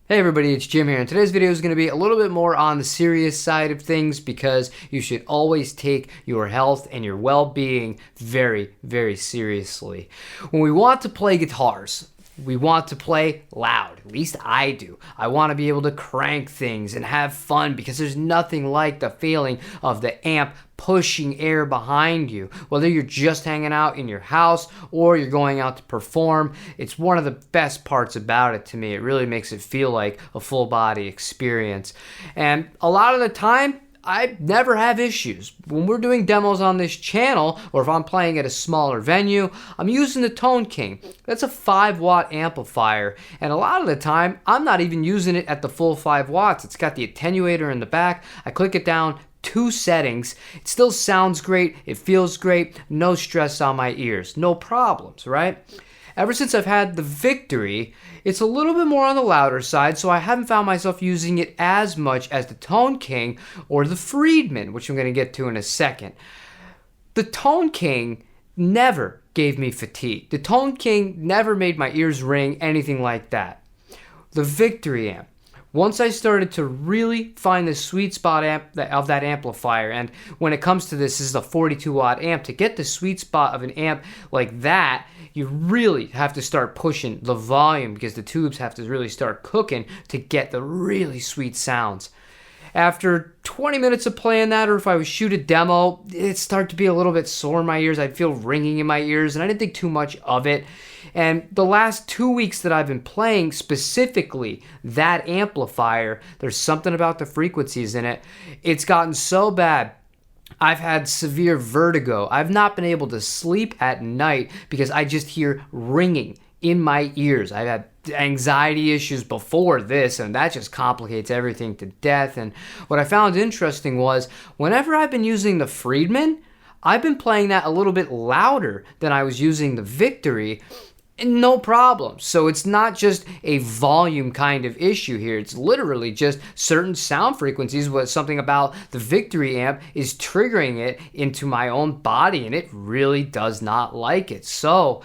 Hey everybody, it's Jim here, and today's video is going to be a little bit more on the serious side of things because you should always take your health and your well-being very, very seriously. When we want to play guitars, we want to play loud. At least I do. I want to be able to crank things and have fun because there's nothing like the feeling of the amp pushing air behind you. Whether you're just hanging out in your house or you're going out to perform, it's one of the best parts about it to me. It really makes it feel like a full body experience. And a lot of the time, I never have issues. When we're doing demos on this channel, or if I'm playing at a smaller venue, I'm using the Tone King. That's a 5-watt amplifier, and a lot of the time, I'm not even using it at the full 5 watts. It's got the attenuator in the back. I click it down 2 settings. It still sounds great. It feels great. No stress on my ears. No problems, right? Ever since I've had the Victory, it's a little bit more on the louder side, so I haven't found myself using it as much as the Tone King or the Friedman, which I'm going to get to in a second. The Tone King never gave me fatigue. The Tone King never made my ears ring, anything like that. The Victory amp. Once I started to really find the sweet spot of that amplifier, and when it comes to this is a 42-watt amp, to get the sweet spot of an amp like that, you really have to start pushing the volume because the tubes have to really start cooking to get the really sweet sounds. After 20 minutes of playing that, or if I would shoot a demo, it'd start to be a little bit sore in my ears. I'd feel ringing in my ears, and I didn't think too much of it. And the last 2 weeks that I've been playing specifically that amplifier, there's something about the frequencies in it. It's gotten so bad. I've had severe vertigo. I've not been able to sleep at night because I just hear ringing in my ears. I've had anxiety issues before this, and that just complicates everything to death. And what I found interesting was whenever I've been using the Friedman, I've been playing that a little bit louder than I was using the Victory. And no problem. So it's not just a volume kind of issue here. It's literally just certain sound frequencies. What something about the Victory amp is triggering it into my own body, and it really does not like it. So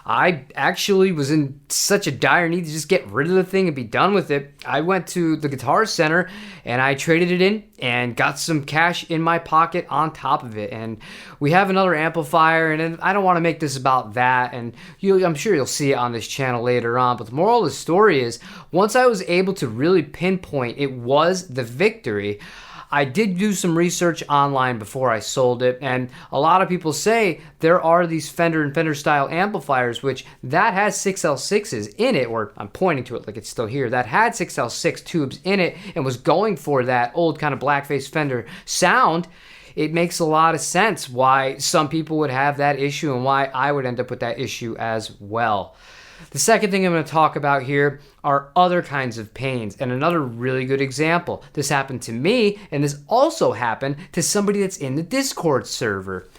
I actually was in such a dire need to just get rid of the thing and be done with it. I went to the Guitar Center and I traded it in and got some cash in my pocket on top of it. And we have another amplifier, and I don't want to make this about that. And I'm sure you'll see it on this channel later on. But the moral of the story is, once I was able to really pinpoint it was the Victory, I did do some research online before I sold it, and a lot of people say there are these Fender and Fender style amplifiers which that has 6L6s in it, or I'm pointing to it like it's still here, that had 6L6 tubes in it and was going for that old kind of blackface Fender sound. It makes a lot of sense why some people would have that issue and why I would end up with that issue as well. The second thing I'm going to talk about here are other kinds of pains, and another really good example. This happened to me, and this also happened to somebody that's in the Discord server.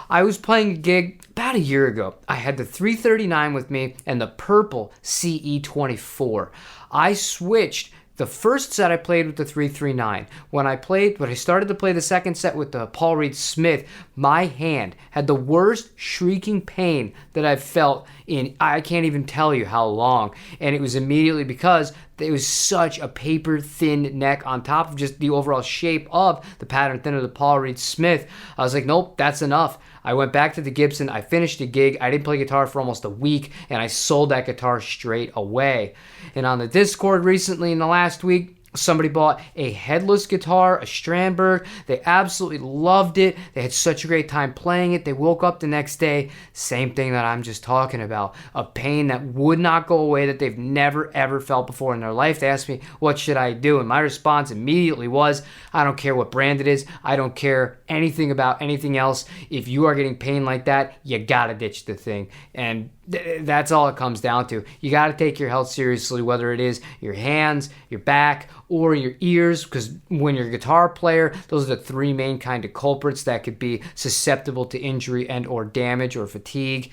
I was playing a gig about a year ago. I had the 339 with me and the purple CE24. I switched. The first set I played with the 339. When I started to play the second set with the Paul Reed Smith, my hand had the worst shrieking pain that I've felt in, I can't even tell you how long. And it was immediately because it was such a paper thin neck on top of just the overall shape of the pattern thin of the Paul Reed Smith. I was like, nope, that's enough. I went back to the Gibson. I finished the gig. I didn't play guitar for almost a week, and I sold that guitar straight away. And on the Discord recently in the last week, somebody bought a headless guitar, a Strandberg. They absolutely loved it. They had such a great time playing it. They woke up the next day, same thing that I'm just talking about. A pain that would not go away that they've never ever felt before in their life. They asked me, what should I do? And my response immediately was, I don't care what brand it is. I don't care anything about anything else. If you are getting pain like that, you gotta ditch the thing. And that's all it comes down to. You got to take your health seriously, whether it is your hands, your back, or your ears, because when you're a guitar player, those are the 3 main kind of culprits that could be susceptible to injury and or damage or fatigue.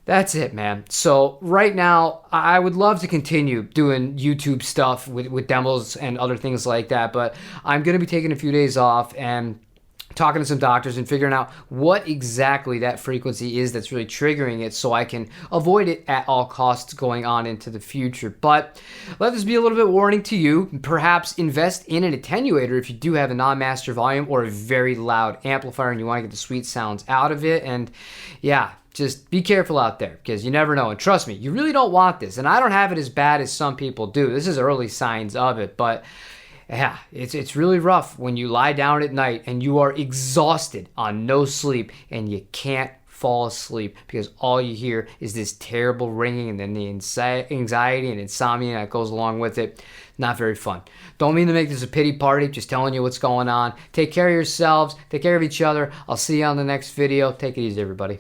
That's it, man. So right now, I would love to continue doing YouTube stuff with demos and other things like that, but I'm going to be taking a few days off, and talking to some doctors and figuring out what exactly that frequency is that's really triggering it so I can avoid it at all costs going on into the future. But let this be a little bit warning to you. Perhaps invest in an attenuator if you do have a non-master volume or a very loud amplifier and you want to get the sweet sounds out of it. And yeah, just be careful out there because you never know. And trust me, you really don't want this. And I don't have it as bad as some people do. This is early signs of it, but yeah, it's really rough when you lie down at night and you are exhausted on no sleep and you can't fall asleep because all you hear is this terrible ringing and then the anxiety and insomnia that goes along with it. Not very fun. Don't mean to make this a pity party, just telling you what's going on. Take care of yourselves, take care of each other. I'll see you on the next video. Take it easy, everybody.